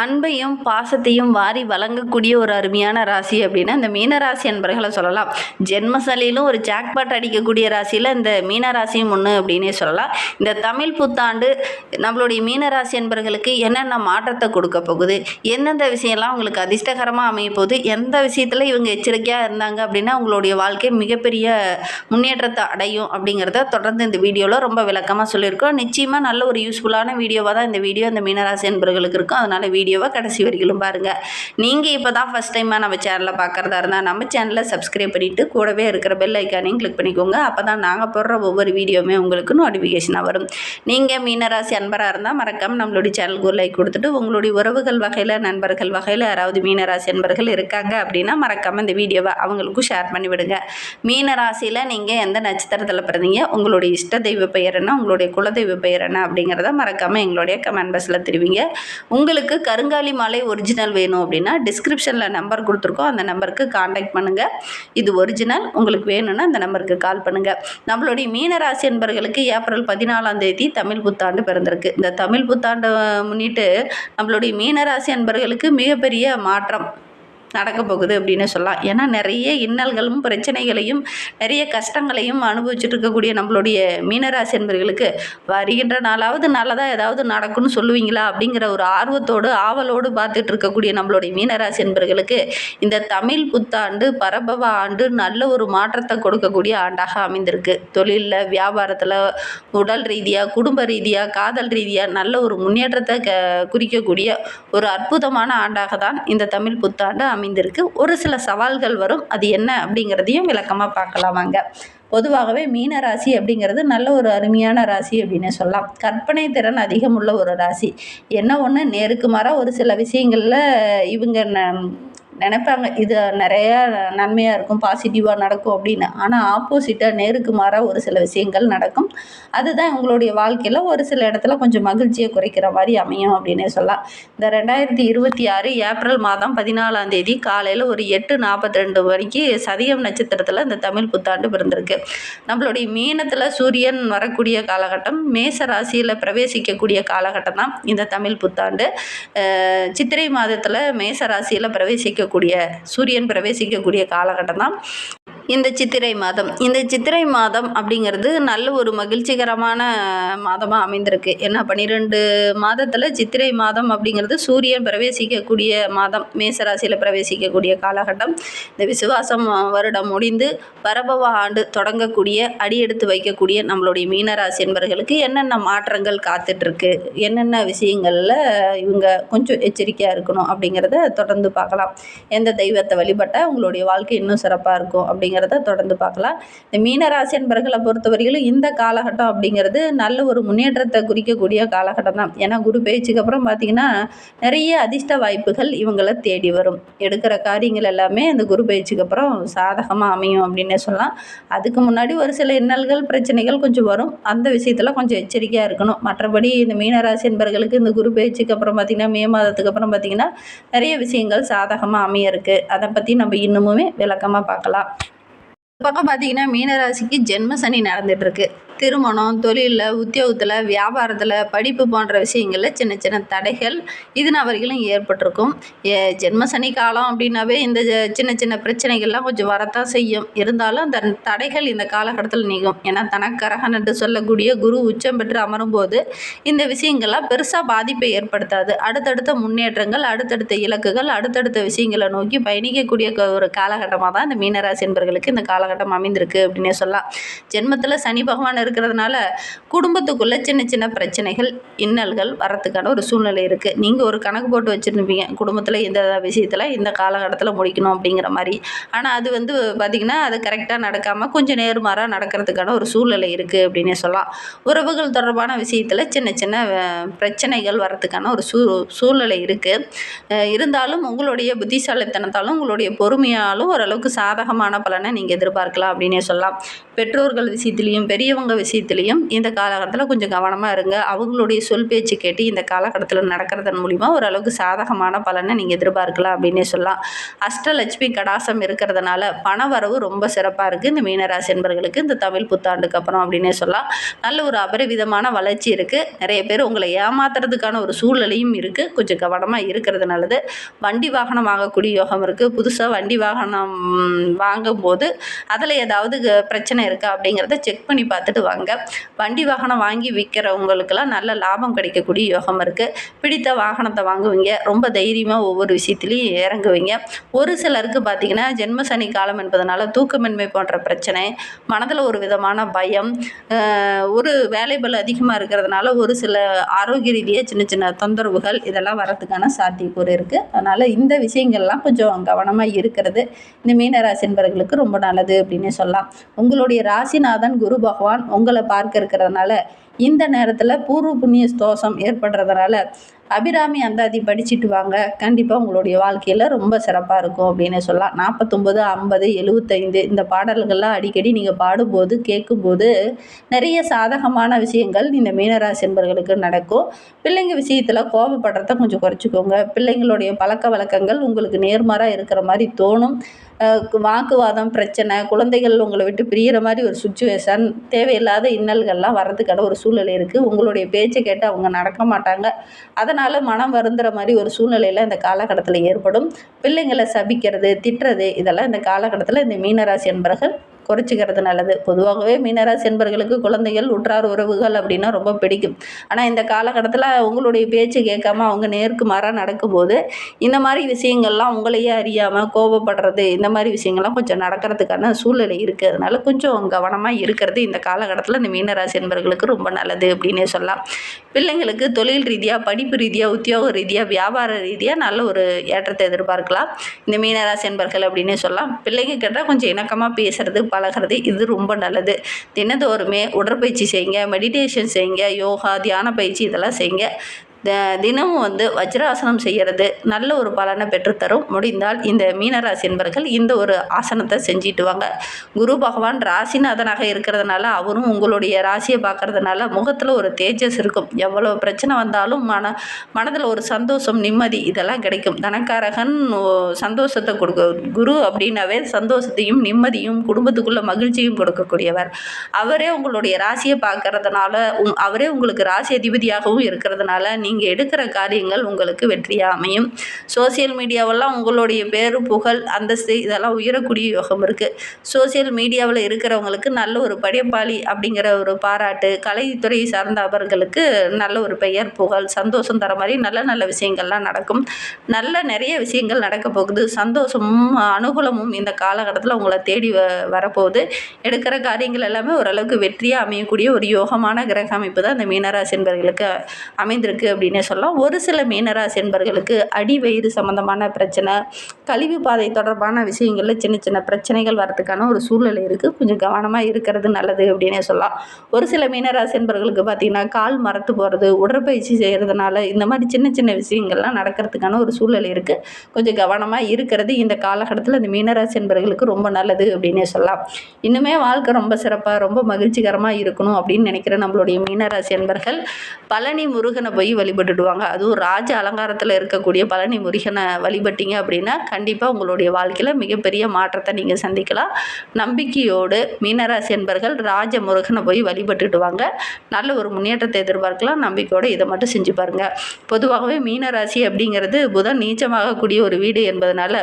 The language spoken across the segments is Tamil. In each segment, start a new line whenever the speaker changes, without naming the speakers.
அன்பையும் பாசத்தையும் வாரி வழங்கக்கூடிய ஒரு அருமையான ராசி அப்படின்னா இந்த மீனராசி அன்பர்களை சொல்லலாம். ஜென்மசலிலும் ஒரு ஜாக்பாட் அடிக்கக்கூடிய ராசியில் இந்த மீனராசியும் ஒன்று அப்படின்னே சொல்லலாம். இந்த தமிழ் புத்தாண்டு நம்மளுடைய மீனராசி அன்பர்களுக்கு என்னென்ன மாற்றத்தை கொடுக்க போகுது, எந்தெந்த விஷயம்லாம் உங்களுக்கு அதிர்ஷ்டகரமாக அமைய போகுது, எந்த விஷயத்தில் இவங்க எச்சரிக்கையாக இருந்தாங்க அப்படின்னா உங்களுடைய வாழ்க்கை மிகப்பெரிய முன்னேற்றத்தை அடையும் அப்படிங்கிறத தொடர்ந்து இந்த வீடியோவில் ரொம்ப விளக்கமாக சொல்லியிருக்கோம். நிச்சயமாக நல்ல ஒரு யூஸ்ஃபுல்லான வீடியோவாக தான் இந்த வீடியோ இந்த மீனராசி அன்பர்களுக்கு இருக்கும். அதனால் வீடியோவை கடைசி வரைக்கும் பாருங்கள். நீங்கள் இப்போ தான் ஃபஸ்ட் டைமாக நம்ம சேனலில் பார்க்குறதா இருந்தால் நம்ம சேனலை சப்ஸ்கிரைப் பண்ணிவிட்டு கூடவே இருக்கிற பெல் ஐக்கானையும் கிளிக் பண்ணிக்கோங்க. அப்போ தான் நாங்கள் போடுற ஒவ்வொரு வீடியோவுமே உங்களுக்கு நோட்டிஃபிகேஷனாக வரும். நீங்கள் மீனராசி அன்பராக இருந்தால் மறக்காமல் நம்மளுடைய சேனலுக்கு ஒரு லைக் கொடுத்துட்டு உங்களுடைய உறவுகள் வகையில் நண்பர்கள் வகையில் யாராவது மீனராசி அன்பர்கள் இருக்காங்க அப்படின்னா மறக்காமல் இந்த வீடியோவை அவங்களுக்கும் ஷேர் பண்ணி விடுங்க. மீனராசியில் நீங்கள் எந்த நட்சத்திரத்தில் பிறந்தீங்க, உங்களுடைய இஷ்ட தெய்வ பெயர் என்ன, உங்களுடைய குலதெய்வ பெயர் என்ன அப்படிங்கிறத மறக்காமல் எங்களுடைய கமெண்ட் பாக்ஸில் தெரிவிங்க. உங்களுக்கு கருங்காலி மாலை ஒரிஜினல் வேணும் அப்படின்னா டிஸ்கிரிப்ஷனில் நம்பர் கொடுத்துருக்கோம். அந்த நம்பருக்கு காண்டாக்ட் பண்ணுங்கள். இது ஒரிஜினல் உங்களுக்கு வேணும்னா அந்த நம்பருக்கு கால் பண்ணுங்கள். நம்மளுடைய மீனராசி என்பர்களுக்கு ஏப்ரல் 14ஆம் தேதி தமிழ் புத்தாண்டு பிறந்திருக்கு. இந்த தமிழ் புத்தாண்டை முன்னிட்டு நம்மளுடைய மீனராசி என்பர்களுக்கு மிகப்பெரிய மாற்றம் நடக்க போகுது அப்படின்னு சொல்லலாம். ஏன்னா நிறைய இன்னல்களும் பிரச்சனைகளையும் நிறைய கஷ்டங்களையும் அனுபவிச்சுட்டு இருக்கக்கூடிய நம்மளுடைய மீனராசி என்பர்களுக்கு வருகின்ற நாளாவது நல்லதாக ஏதாவது நடக்கும்னு சொல்லுவீங்களா அப்படிங்கிற ஒரு ஆர்வத்தோடு ஆவலோடு பார்த்துட்டு இருக்கக்கூடிய நம்மளுடைய மீனராசி என்பர்களுக்கு இந்த தமிழ் புத்தாண்டு பரபவ ஆண்டு நல்ல ஒரு மாற்றத்தை கொடுக்கக்கூடிய ஆண்டாக அமைந்திருக்கு. தொழிலில், வியாபாரத்தில், உடல் ரீதியாக, குடும்ப ரீதியாக, காதல் ரீதியாக நல்ல ஒரு முன்னேற்றத்தை குறிக்கக்கூடிய ஒரு அற்புதமான ஆண்டாக தான் இந்த தமிழ் புத்தாண்டு அமைந்திருக்கு. ஒரு சில சவால்கள் வரும், அது என்ன அப்படிங்கிறதையும் விளக்கமாக பார்க்கலாம் வாங்க. பொதுவாகவே மீனராசி அப்படிங்கிறது நல்ல ஒரு அருமையான ராசி அப்படின்னு சொல்லலாம். கற்பனை திறன் அதிகம் உள்ள ஒரு ராசி. என்ன ஒன்று, நேருக்கு மாறாக ஒரு சில விஷயங்களில் இவங்க நினைப்பாங்க இது நிறைய நன்மையாக இருக்கும், பாசிட்டிவாக நடக்கும் அப்படின்னு. ஆனால் ஆப்போசிட்டாக நேருக்கு மாறாக ஒரு சில விஷயங்கள் நடக்கும். அதுதான் உங்களுடைய வாழ்க்கையில் ஒரு சில இடத்துல கொஞ்சம் மகிழ்ச்சியை குறைக்கிற மாதிரி அமையும் அப்படின்னே சொல்லலாம். இந்த 2026 ஏப்ரல் மாதம் 14ஆம் தேதி காலையில் ஒரு 8:42 மணிக்கு சதயம் நட்சத்திரத்தில் இந்த தமிழ் புத்தாண்டு பிறந்திருக்கு. நம்மளுடைய மீனத்தில் சூரியன் வரக்கூடிய காலகட்டம், மேச ராசியில் பிரவேசிக்கக்கூடிய காலகட்டம் தான் இந்த தமிழ் புத்தாண்டு. சித்திரை மாதத்தில் மேச ராசியில் சூரியன் பிரவேசிக்கக்கூடிய காலகட்டம் தான் இந்த சித்திரை மாதம். இந்த சித்திரை மாதம் அப்படிங்கிறது நல்ல ஒரு மகிழ்ச்சிகரமான மாதமாக அமைந்திருக்கு. ஏன்னா 12 மாதத்தில் சித்திரை மாதம் அப்படிங்கிறது சூரியன் பிரவேசிக்கக்கூடிய மாதம், மேசராசியில் பிரவேசிக்கக்கூடிய காலகட்டம். இந்த விசுவாசம் வருடம் முடிந்து பரபவ ஆண்டு தொடங்கக்கூடிய, அடியெடுத்து வைக்கக்கூடிய நம்மளுடைய மீனராசி என்பர்களுக்கு என்னென்ன மாற்றங்கள் காத்துட்ருக்கு, என்னென்ன விஷயங்களில் இவங்க கொஞ்சம் எச்சரிக்கையாக இருக்கணும் அப்படிங்கிறத தொடர்ந்து பார்க்கலாம். எந்த தெய்வத்தை வழிபட்டால் உங்களுடைய வாழ்க்கை இன்னும் சிறப்பாக இருக்கும் அப்படிங்கிறத தொடர்ந்து பார்க்கலாம். இந்த மீனராசி என்பர்களை பொறுத்தவரையிலும் இந்த காலகட்டம் அப்படிங்கிறது நல்ல ஒரு முன்னேற்றத்தை குறிக்கக்கூடிய காலகட்டம் தான். ஏன்னா குரு பயிற்சிக்கு அப்புறம் பார்த்திங்கன்னா நிறைய அதிர்ஷ்ட வாய்ப்புகள் இவங்களை தேடி வரும். எடுக்கிற காரியங்கள் எல்லாமே இந்த குரு பயிற்சிக்கு அப்புறம் சாதகமாக அமையும் அப்படின்னே சொல்லலாம். அதுக்கு முன்னாடி ஒரு சில இன்னல்கள் பிரச்சனைகள் கொஞ்சம் வரும். அந்த விஷயத்தில் கொஞ்சம் எச்சரிக்கையாக இருக்கணும். மற்றபடி இந்த மீனராசி என்பர்களுக்கு இந்த குரு பயிற்சிக்கு அப்புறம் பார்த்திங்கன்னா மே மாதத்துக்கு அப்புறம் பார்த்திங்கன்னா நிறைய விஷயங்கள் சாதகமாக அமைய இருக்குது. அதை பற்றி நம்ம இன்னுமே விளக்கமாக பார்க்கலாம். பக்கம் பார்த்தீங்கன்னா மீனராசிக்கு ஜென்ம சனி நடந்துகிட்ருக்கு. திருமணம், தொழிலில், உத்தியோகத்தில், வியாபாரத்தில், படிப்பு போன்ற விஷயங்களில் சின்ன சின்ன தடைகள் இது வரைக்கும் ஏற்பட்டிருக்கும். ஜென்ம சனி காலம் அப்படின்னாவே இந்த சின்ன சின்ன பிரச்சனைகள்லாம் கொஞ்சம் வரத்தான் செய்யும். இருந்தாலும் அந்த தடைகள் இந்த காலகட்டத்தில் நீங்கும். ஏன்னா தனக்கரகன் என்று சொல்லக்கூடிய குரு உச்சம் பெற்று அமரும் போது இந்த விஷயங்கள்லாம் பெருசாக பாதிப்பை ஏற்படுத்தாது. அடுத்தடுத்த முன்னேற்றங்கள், அடுத்தடுத்த இலக்குகள், அடுத்தடுத்த விஷயங்களை நோக்கி பயணிக்கக்கூடிய ஒரு காலகட்டமாக தான் இந்த மீனராசி என்பர்களுக்கு இந்த காலகட்டம் அமைந்திருக்கு அப்படின்னே சொல்லலாம். ஜென்மத்தில் சனி பகவான் இருக்கிறதுனால குடும்பத்துக்குள்ளே சின்ன சின்ன பிரச்சனைகள், இன்னல்கள் வரத்துக்கான ஒரு சூழ்நிலை இருக்குது. நீங்கள் ஒரு கணக்கு போட்டு வச்சுருப்பீங்க, குடும்பத்தில் இந்த விஷயத்தில் இந்த காலகட்டத்தில் முடிக்கணும் அப்படிங்கிற மாதிரி. ஆனால் அது பார்த்திங்கன்னா அது கரெக்டாக நடக்காமல் கொஞ்சம் நேர்மாறாக நடக்கிறதுக்கான ஒரு சூழ்நிலை இருக்குது அப்படின்னே சொல்லலாம். உறவுகள் தொடர்பான விஷயத்தில் சின்ன சின்ன பிரச்சனைகள் வரத்துக்கான ஒரு சூழ்நிலை இருக்குது. இருந்தாலும் உங்களுடைய புத்திசாலித்தனத்தாலும் உங்களுடைய பொறுமையாலும் ஓரளவுக்கு சாதகமான பலனை நீங்கள் எதிர்பார்க்கலாம் அப்படின்னே சொல்லலாம். பெற்றோர்கள் விஷயத்துலேயும் பெரியவங்க விஷயத்துலேயும் இந்த காலகட்டத்தில் கொஞ்சம் கவனமாக இருங்க. அவங்களுடைய சொல் பேச்சு கேட்டு இந்த காலகட்டத்தில் நடக்கிறதன் மூலிமா ஓரளவுக்கு சாதகமான பலனை நீங்கள் எதிர்பார்க்கலாம் அப்படின்னே சொல்லலாம். அஷ்டலட்சுமி கடாசம் இருக்கிறதுனால பணவரவு ரொம்ப சிறப்பாக இருக்குது இந்த மீனராசி என்பர்களுக்கு இந்த தமிழ் புத்தாண்டுக்கு அப்புறம் அப்படின்னே சொல்லலாம். நல்ல ஒரு அபரிவிதமான வளர்ச்சி இருக்குது. நிறைய பேர் உங்களை ஏமாத்துறதுக்கான ஒரு சூழ்நிலையும் இருக்குது. கொஞ்சம் கவனமாக இருக்கிறது நல்லது. வண்டி வாகனம் வாங்கக்கூடிய யோகம் இருக்குது. புதுசாக வண்டி வாகனம் வாங்கும்போது அதில் ஏதாவது பிரச்சனை இருக்கா அப்படிங்கிறத செக் பண்ணி பார்த்துட்டு வாங்க. வண்டி வாகனம் வாங்கி விற்கிறவங்களுக்கெல்லாம் நல்ல லாபம் கிடைக்கக்கூடிய யோகம் இருக்குது. பிடித்த வாகனத்தை வாங்குவீங்க. ரொம்ப தைரியமாக ஒவ்வொரு விஷயத்துலையும் இறங்குவீங்க. ஒரு சிலருக்கு பார்த்திங்கன்னா ஜென்ம சனி காலம் என்பதனால தூக்கமின்மை போன்ற பிரச்சனை, மனதில் ஒரு விதமான பயம், ஒரு வேலைபளு அதிகமாக இருக்கிறதுனால ஒரு சில ஆரோக்கிய ரீதியாக சின்ன சின்ன தொந்தரவுகள் இதெல்லாம் வரதுக்கான சாத்தியக்கூறு இருக்குது. அதனால் இந்த விஷயங்கள்லாம் கொஞ்சம் கவனமாக இருக்கிறது இந்த மீனராசி என்பவர்களுக்கு ரொம்ப நல்லது அப்படின்னே சொல்லலாம். உங்களுடைய ராசிநாதன் குரு பகவான் உங்களை பார்க்க இருக்கிறதுனால இந்த நேரத்தில் பூர்வ புண்ணிய தோஷம் ஏற்படுறதுனால அபிராமி அந்தாதி படிச்சுட்டு வாங்க. கண்டிப்பாக உங்களுடைய வாழ்க்கையில் ரொம்ப சிறப்பாக இருக்கும் அப்படின்னு சொல்லலாம். 49, 50, 75 இந்த பாடல்கள்லாம் அடிக்கடி நீங்கள் பாடும்போது கேட்கும்போது நிறைய சாதகமான விஷயங்கள் இந்த மீனராசி என்பவர்களுக்கு நடக்கும். பிள்ளைங்க விஷயத்தில் கோபப்படுறத கொஞ்சம் குறைச்சிக்கோங்க. பிள்ளைங்களுடைய பழக்க வழக்கங்கள் உங்களுக்கு நேர்மாறாக இருக்கிற மாதிரி தோணும். வாக்குவாதம், பிரச்சனை, குழந்தைகள் உங்களை விட்டு பிரிகிற மாதிரி ஒரு சுச்சுவேஷன், தேவையில்லாத இன்னல்கள்லாம் வர்றதுக்கான ஒரு சூழ்நிலை இருக்குது. உங்களுடைய பேச்சை கேட்டு அவங்க நடக்க மாட்டாங்க. அதனால் மனம் வருந்துகிற மாதிரி ஒரு சூழ்நிலையில் இந்த காலகட்டத்தில் ஏற்படும். பிள்ளைங்களை சபிக்கிறது, திட்டுறது இதெல்லாம் இந்த காலகட்டத்தில் இந்த மீனராசி என்பவர்கள் குறைச்சிக்கிறது நல்லது. பொதுவாகவே மீனராசி என்பவர்களுக்கு குழந்தைகள், உற்றார் உறவுகள் அப்படின்னா ரொம்ப பிடிக்கும். ஆனால் இந்த காலகட்டத்தில் உங்களுடைய பேச்சு கேட்காம அவங்க நேருக்கு மாறாக நடக்கும்போது இந்த மாதிரி விஷயங்கள்லாம் உங்களையே அறியாமல் கோபப்படுறது இந்த மாதிரி விஷயங்கள்லாம் கொஞ்சம் நடக்கிறதுக்கான சூழ்நிலை இருக்குது. அதனால் கொஞ்சம் கவனமாக இருக்கிறது இந்த காலகட்டத்தில் இந்த மீனராசி என்பவர்களுக்கு ரொம்ப நல்லது அப்படின்னே சொல்லலாம். பிள்ளைங்களுக்கு தொழில் ரீதியாக, படிப்பு ரீதியாக, உத்தியோக ரீதியாக, வியாபார ரீதியாக நல்ல ஒரு ஏற்றத்தை எதிர்பார்க்கலாம் இந்த மீனராசி என்பவர்கள் அப்படின்னே சொல்லலாம். பிள்ளைங்க கேட்டால் கொஞ்சம் இணக்கமாக பேசுறது, பழகிறது இது ரொம்ப நல்லது. தினந்தோறுமே உடற்பயிற்சி செய்யுங்க, மெடிடேஷன் செய்யுங்க, யோகா, தியான பயிற்சி இதெல்லாம் செய்யுங்க. தினமும் வஜ்ராசனம் செய்கிறது நல்ல ஒரு பலனை பெற்றுத்தரும். முடிந்தால் இந்த மீனராசி என்பவர்கள் இந்த ஒரு ஆசனத்தை செஞ்சுட்டு வாங்க. குரு பகவான் ராசிநாதனாக இருக்கிறதுனால அவரும் உங்களுடைய ராசியை பார்க்கறதுனால முகத்தில் ஒரு தேஜஸ் இருக்கும். எவ்வளோ பிரச்சனை வந்தாலும் மனதில் ஒரு சந்தோஷம், நிம்மதி இதெல்லாம் கிடைக்கும். தனக்காரகன் சந்தோஷத்தை கொடுக்க, குரு அப்படின்னாவே சந்தோஷத்தையும் நிம்மதியும் குடும்பத்துக்குள்ள மகிழ்ச்சியும் கொடுக்கக்கூடியவர். அவரே உங்களுடைய ராசியை பார்க்கறதுனால அவரே உங்களுக்கு ராசி அதிபதியாகவும் இருக்கிறதுனால நீங்கள் எடுக்கிற காரியங்கள் உங்களுக்கு வெற்றியாக அமையும். சோசியல் மீடியாவெல்லாம் உங்களுடைய பேரு, புகழ், அந்தஸ்து இதெல்லாம் உயரக்கூடிய யோகம் இருக்குது. சோசியல் மீடியாவில் இருக்கிறவங்களுக்கு நல்ல ஒரு படைப்பாளி அப்படிங்கிற ஒரு பாராட்டு, கலைத்துறை சார்ந்த அவர்களுக்கு நல்ல ஒரு பெயர், புகழ், சந்தோஷம் தர மாதிரி நல்ல நல்ல விஷயங்கள்லாம் நடக்கும். நிறைய விஷயங்கள் நடக்க போகுது. சந்தோஷமும் அனுகூலமும் இந்த காலகட்டத்தில் உங்களை தேடி வரப்போகுது. எடுக்கிற காரியங்கள் எல்லாமே ஓரளவுக்கு வெற்றியாக அமையக்கூடிய ஒரு யோகமான கிரக அமைப்பு தான் இந்த மீனராசி என்பவர்களுக்கு அமைந்திருக்கு அப்படின்னே சொல்லலாம். ஒரு சில மீனராசி என்பவர்களுக்கு அடிவயிறு சம்பந்தமான பிரச்சனை, கழிவு பாதை தொடர்பான விஷயங்களில் சின்ன சின்ன பிரச்சனைகள் வரதுக்கான ஒரு சூழ்நிலை இருக்குது. கொஞ்சம் கவனமாக இருக்கிறது நல்லது அப்படின்னே சொல்லலாம். ஒரு சில மீனராசி என்பவர்களுக்கு பார்த்திங்கன்னா கால் மரத்து போகிறது, உடற்பயிற்சி செய்கிறதுனால இந்த மாதிரி சின்ன சின்ன விஷயங்கள்லாம் நடக்கிறதுக்கான ஒரு சூழ்நிலை இருக்குது. கொஞ்சம் கவனமாக இருக்கிறது இந்த காலகட்டத்தில் இந்த மீனராசி என்பவர்களுக்கு ரொம்ப நல்லது அப்படின்னே சொல்லலாம். இன்னுமே வாழ்க்கை ரொம்ப சிறப்பாக, ரொம்ப மகிழ்ச்சிகரமாக இருக்கணும் அப்படின்னு நினைக்கிற நம்மளுடைய மீனராசி என்பவர்கள் பழனி முருகனை போய் வழிபட்டுடுவாங்க. அதுவும் ராஜ அலங்காரத்தில் இருக்கக்கூடிய பழனி முருகனை வழிபட்டீங்க அப்படின்னா கண்டிப்பாக உங்களுடைய வாழ்க்கையில் மிகப்பெரிய மாற்றத்தை நீங்கள் சந்திக்கலாம். நம்பிக்கையோடு மீனராசி என்பவர்கள் ராஜ முருகனை போய் வழிபட்டுடுவாங்க. நல்ல ஒரு முன்னேற்றத்தை எதிர்பார்க்கலாம். நம்பிக்கையோடு இதை மட்டும் செஞ்சு பாருங்கள். பொதுவாகவே மீனராசி அப்படிங்கிறது புதன் நீச்சமாகக்கூடிய ஒரு வீடு என்பதனால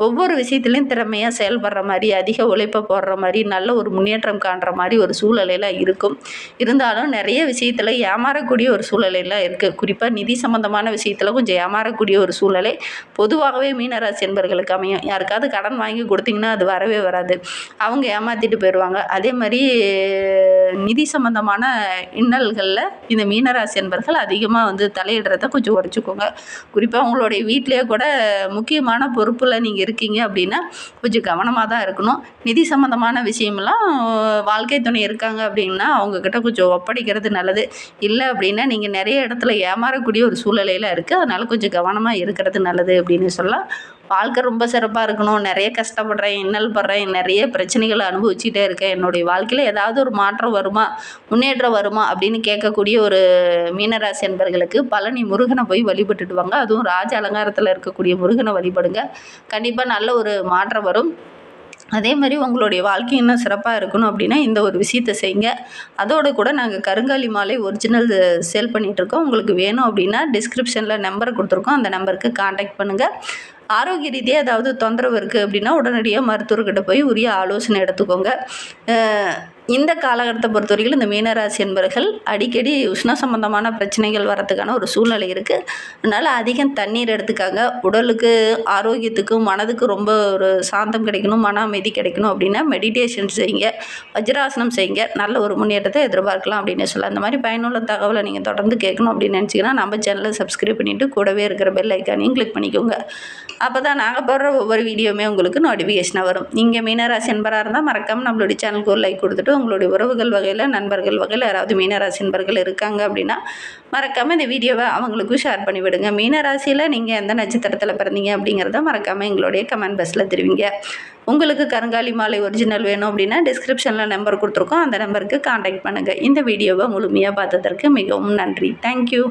ஒவ்வொரு விஷயத்துலையும் திறமையாக செயல்படுற மாதிரி, அதிக உழைப்பை போடுற மாதிரி, நல்ல ஒரு முன்னேற்றம் காண்ற மாதிரி ஒரு சூழ்நிலையில் இருக்கும். இருந்தாலும் நிறைய விஷயத்தில் ஏமாறக்கூடிய ஒரு சூழ்நிலையில் இருக்குது. குறிப்பாக நிதி சம்பந்தமான விஷயத்தில் கொஞ்சம் ஏமாறக்கூடிய ஒரு சூழ்நிலை பொதுவாகவே மீனராசி என்பவர்களுக்கு அமையும். யாருக்காவது கடன் வாங்கி கொடுத்தீங்கன்னா அது வரவே வராது. அவங்க ஏமாற்றிட்டு போயிடுவாங்க. அதே மாதிரி நிதி சம்பந்தமான இன்னல்களில் இந்த மீனராசி என்பவர்கள் அதிகமாக தலையிடுறத கொஞ்சம் குறைச்சிக்கோங்க. குறிப்பாக உங்களுடைய வீட்டிலேயே கூட முக்கியமான பொறுப்பில் நீங்கள் இருக்கீங்க அப்படின்னா கொஞ்சம் கவனமாக தான் இருக்கணும். நிதி சம்பந்தமான விஷயமெல்லாம் வாழ்க்கை துணை இருக்காங்க அப்படின்னா அவங்கக்கிட்ட கொஞ்சம் ஒப்படைக்கிறது நல்லது. இல்லை அப்படின்னா நீங்கள் நிறைய இடத்துல ஏமாறக்கூடிய ஒரு சூழ்நிலையில் இருக்குது. அதனால் கொஞ்சம் கவனமாக இருக்கிறது நல்லது அப்படின்னு சொல்லலாம். வாழ்க்கை ரொம்ப சிறப்பாக இருக்கணும், நிறைய கஷ்டப்படுறேன், இன்னல் படுறேன், நிறைய பிரச்சனைகளை அனுபவிச்சுட்டே இருக்கேன், என்னுடைய வாழ்க்கையில் ஏதாவது ஒரு மாற்றம் வருமா, முன்னேற்றம் வருமா அப்படின்னு கேட்கக்கூடிய ஒரு மீனராசி அன்பர்களுக்கு பழனி முருகனை போய் வழிபட்டுட்டு வாங்க. அதுவும் ராஜ அலங்காரத்தில் இருக்கக்கூடிய முருகனை வழிபடுங்க. கண்டிப்பாக நல்ல ஒரு மாற்றம் வரும். அதே மாதிரி உங்களுடைய வாழ்க்கை இன்னும் சிறப்பாக இருக்கணும் அப்படின்னா இந்த ஒரு விஷயத்தை செய்யுங்க. அதோடு கூட நாங்கள் கருங்காலி மாலை ஒரிஜினல் சேல் பண்ணிகிட்ருக்கோம். உங்களுக்கு வேணும் அப்படின்னா டிஸ்கிரிப்ஷனில் நம்பரை கொடுத்துருக்கோம். அந்த நம்பருக்கு காண்டாக்ட் பண்ணுங்கள். ஆரோக்கிய ரீதியாக ஏதாவது தொந்தரவு இருக்குது அப்படின்னா உடனடியாக மருத்துவர்கிட்ட போய் உரிய ஆலோசனை எடுத்துக்கோங்க. இந்த காலகட்டத்தை பொறுத்த வரைக்கும் இந்த மீனராசி என்பவர்கள் அடிக்கடி உஷ்ண சம்பந்தமான பிரச்சனைகள் வரத்துக்கான ஒரு சூழ்நிலை இருக்குது. அதனால் அதிகம் தண்ணீர் எடுத்துக்காங்க. உடலுக்கு ஆரோக்கியத்துக்கும் மனதுக்கும் ரொம்ப ஒரு சாந்தம் கிடைக்கணும், மன அமைதி கிடைக்கணும் அப்படின்னா மெடிடேஷன் செய்யுங்க, வஜ்ராசனம் செய்யுங்க. நல்ல ஒரு முன்னேற்றத்தை எதிர்பார்க்கலாம் அப்படின்னு சொல்லலாம். அந்த மாதிரி பயனுள்ள தகவலை நீங்கள் தொடர்ந்து கேட்கணும் அப்படின்னு நினச்சிங்கன்னா நம்ம சேனலை சப்ஸ்கிரைப் பண்ணிவிட்டு கூடவே இருக்கிற பெல் ஐக்கானையும் கிளிக் பண்ணிக்கோங்க. அப்போ தான் நாங்கள் போடுற ஒவ்வொரு வீடியோவுமே உங்களுக்கு நோட்டிஃபிகேஷனாக வரும். நீங்கள் மீனராசி என்பராக இருந்தால் மறக்காமல் நம்மளுடைய சேனலுக்கு ஒரு லைக் கொடுத்துட்டு உங்களுடைய உறவுகள் வகையில், நண்பர்கள் வகையில் யாராவது மீனராசி என்பர்கள் இருக்காங்க அப்படின்னா மறக்காமல் இந்த வீடியோவை அவங்களுக்கும் ஷேர் பண்ணிவிடுங்க. மீனராசியில் நீங்கள் எந்த நட்சத்திரத்தில் பிறந்தீங்க அப்படிங்கிறத மறக்காமல் எங்களுடைய கமெண்ட் பாக்ஸில் தெரிவிங்க. உங்களுக்கு கருங்காலி மாலை ஒரிஜினல் வேணும் அப்படின்னா டிஸ்கிரிப்ஷனில் நம்பர் கொடுத்துருக்கோம். அந்த நம்பருக்கு காண்டாக்ட் பண்ணுங்கள். இந்த வீடியோவை முழுமையாக பார்த்ததற்கு மிகவும் நன்றி. தேங்க்யூ.